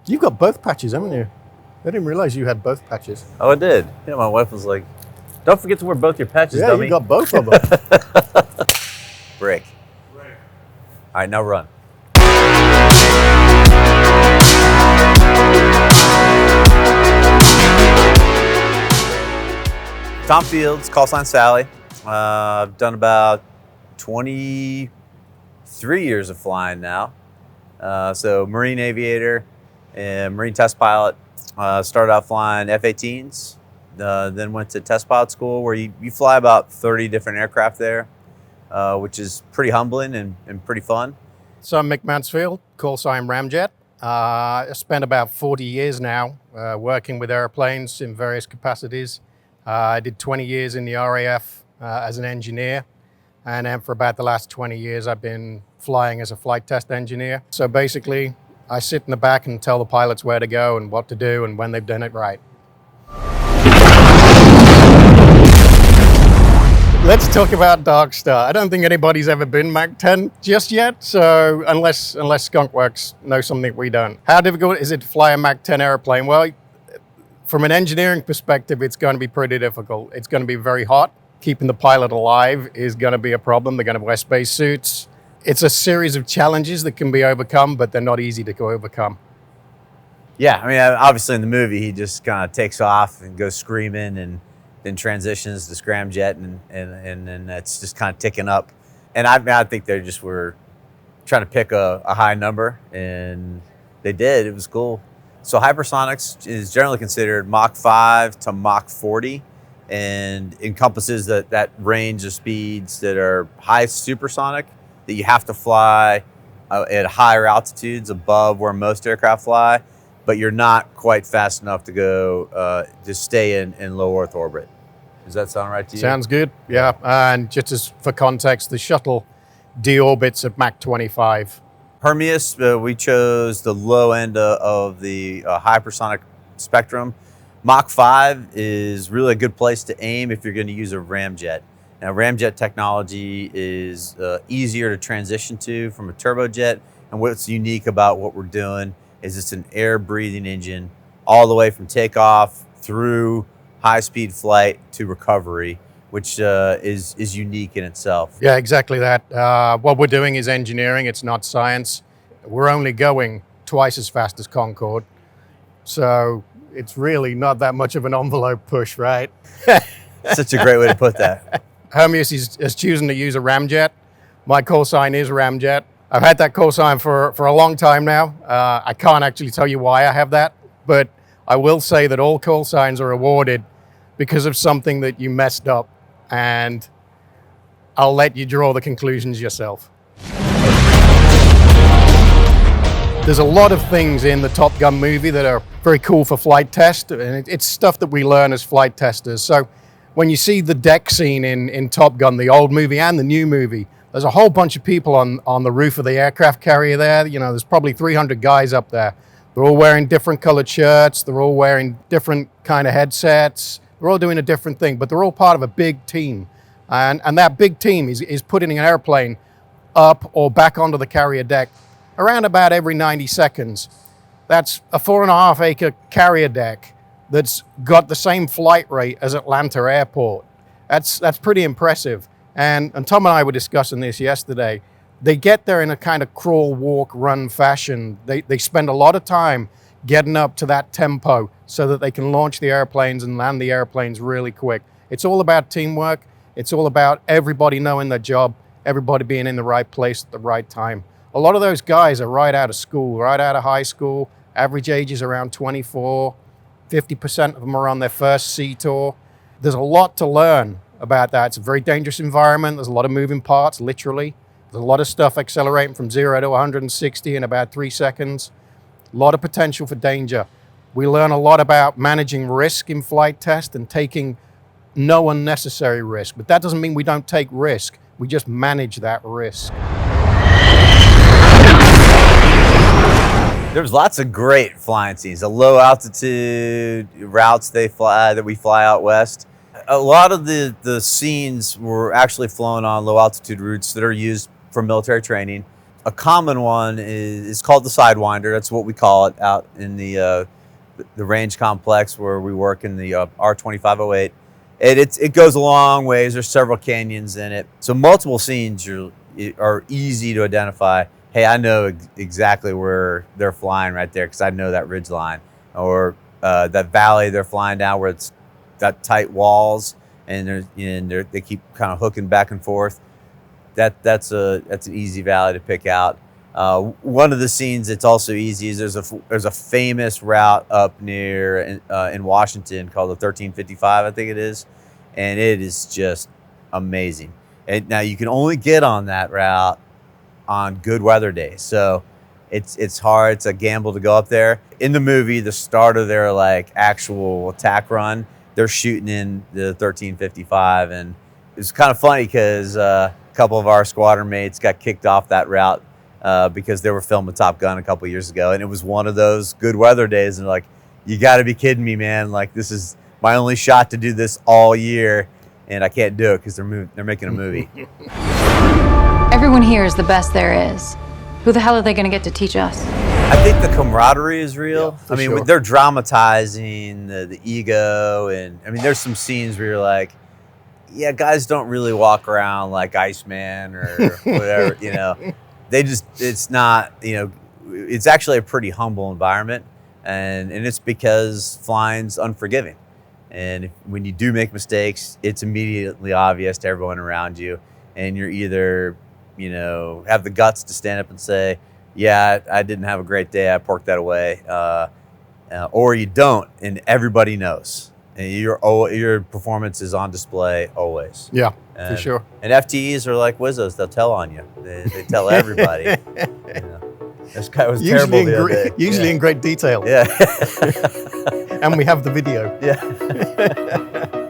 You've got both patches, haven't you? I didn't realize you had both patches. Oh, I did. Yeah, my wife was like, don't forget to wear both your patches, Yeah, dummy. you got both of them. Break. All right, now run. Tom Fields, call sign Sally. I've done about 23 years of flying now. So Marine aviator and Marine test pilot. Started out flying F-18s, then went to test pilot school where you fly about 30 different aircraft there, which is pretty humbling and pretty fun. So I'm Mick Mansfield, call sign Ramjet. I spent about 40 years now working with airplanes in various capacities. I did 20 years in the RAF as an engineer, and then for about the last 20 years I've been flying as a flight test engineer. So basically I sit in the back and tell the pilots where to go and what to do and when they've done it right. Let's talk about Darkstar. I don't think anybody's ever been Mach 10 just yet, so unless Skunkworks knows something we don't. How difficult is it to fly a Mach 10 airplane? Well, from an engineering perspective, it's going to be pretty difficult. It's going to be very hot. Keeping the pilot alive is going to be a problem. They're going to wear space suits. It's a series of challenges that can be overcome, but they're not easy to overcome. Yeah, I mean, obviously in the movie, he just kind of takes off and goes screaming and then transitions to scramjet and then that's just kind of ticking up. And I think they just were trying to pick a high number, and they did. It was cool. So hypersonics is generally considered Mach 5 to Mach 40 and encompasses that range of speeds that are high supersonic, that you have to fly at higher altitudes above where most aircraft fly, but you're not quite fast enough to go to stay in low Earth orbit. Does that sound right to you? Sounds good, yeah. And just as for context, the shuttle deorbits at Mach 25. Hermeus, we chose the low end of the hypersonic spectrum. Mach 5 is really a good place to aim if you're going to use a ramjet. Now, ramjet technology is easier to transition to from a turbojet, and what's unique about what we're doing is it's an air-breathing engine all the way from takeoff through high-speed flight to recovery, which is unique in itself. Yeah, exactly that. What we're doing is engineering, it's not science. We're only going twice as fast as Concorde, so it's really not that much of an envelope push, right? Such a great way to put that. Hermeus is choosing to use a ramjet. My call sign is ramjet. I've had that call sign for a long time now. I can't actually tell you why I have that, but I will say that all call signs are awarded because of something that you messed up, and I'll let you draw the conclusions yourself. There's a lot of things in the Top Gun movie that are very cool for flight test, and it's stuff that we learn as flight testers. So when you see the deck scene in Top Gun, the old movie and the new movie, there's a whole bunch of people on the roof of the aircraft carrier there. You know, there's probably 300 guys up there. They're all wearing different colored shirts. They're all wearing different kind of headsets. They're all doing a different thing, but they're all part of a big team. And that big team is putting an airplane up or back onto the carrier deck around about every 90 seconds. That's a 4.5 acre carrier deck that's got the same flight rate as Atlanta Airport. That's pretty impressive. And Tom and I were discussing this yesterday. They get there in a kind of crawl, walk, run fashion. They spend a lot of time getting up to that tempo so that they can launch the airplanes and land the airplanes really quick. It's all about teamwork. It's all about everybody knowing their job, everybody being in the right place at the right time. A lot of those guys are right out of school, right out of high school. Average age is around 24. 50% of them are on their first sea tour. There's a lot to learn about that. It's a very dangerous environment. There's a lot of moving parts, literally. There's a lot of stuff accelerating from 0 to 160 in about 3 seconds. A lot of potential for danger. We learn a lot about managing risk in flight test and taking no unnecessary risk. But that doesn't mean we don't take risk. We just manage that risk. There's lots of great flying scenes. The low altitude routes that we fly out west. A lot of the scenes were actually flown on low altitude routes that are used for military training. A common one is called the Sidewinder. That's what we call it out in the range complex where we work in the R2508. It goes a long ways. There's several canyons in it, so multiple scenes are easy to identify. Hey, I know exactly where they're flying right there because I know that ridge line, or that valley they're flying down where it's got tight walls and they keep kind of hooking back and forth. That's an easy valley to pick out. One of the scenes that's also easy is there's a famous route up near in Washington called the 1355, I think it is, and it is just amazing. And now you can only get on that route on good weather days, so it's hard. It's a gamble to go up there. In the movie, the start of their like actual attack run, they're shooting in the 1355, and it's kind of funny because a couple of our squadron mates got kicked off that route because they were filming Top Gun a couple years ago, and it was one of those good weather days, and they're like, you got to be kidding me, man. Like, this is my only shot to do this all year, and I can't do it because they're making a movie. Everyone here is the best there is. Who the hell are they going to get to teach us? I think the camaraderie is real. Yeah, I mean, sure. they're dramatizing the ego, and I mean, there's some scenes where you're like, yeah, guys don't really walk around like Iceman or whatever, you know. It's not, you know, it's actually a pretty humble environment, and it's because flying's unforgiving. And when you do make mistakes, it's immediately obvious to everyone around you, and you're either, you know, have the guts to stand up and say, yeah, I didn't have a great day, I porked that away, or you don't, and everybody knows. And your performance is on display always. Yeah, for sure. And FTEs are like Wizzos; they'll tell on you. They tell everybody. You know, this guy was terrible the other day. Usually in great detail. Yeah. And we have the video. Yeah.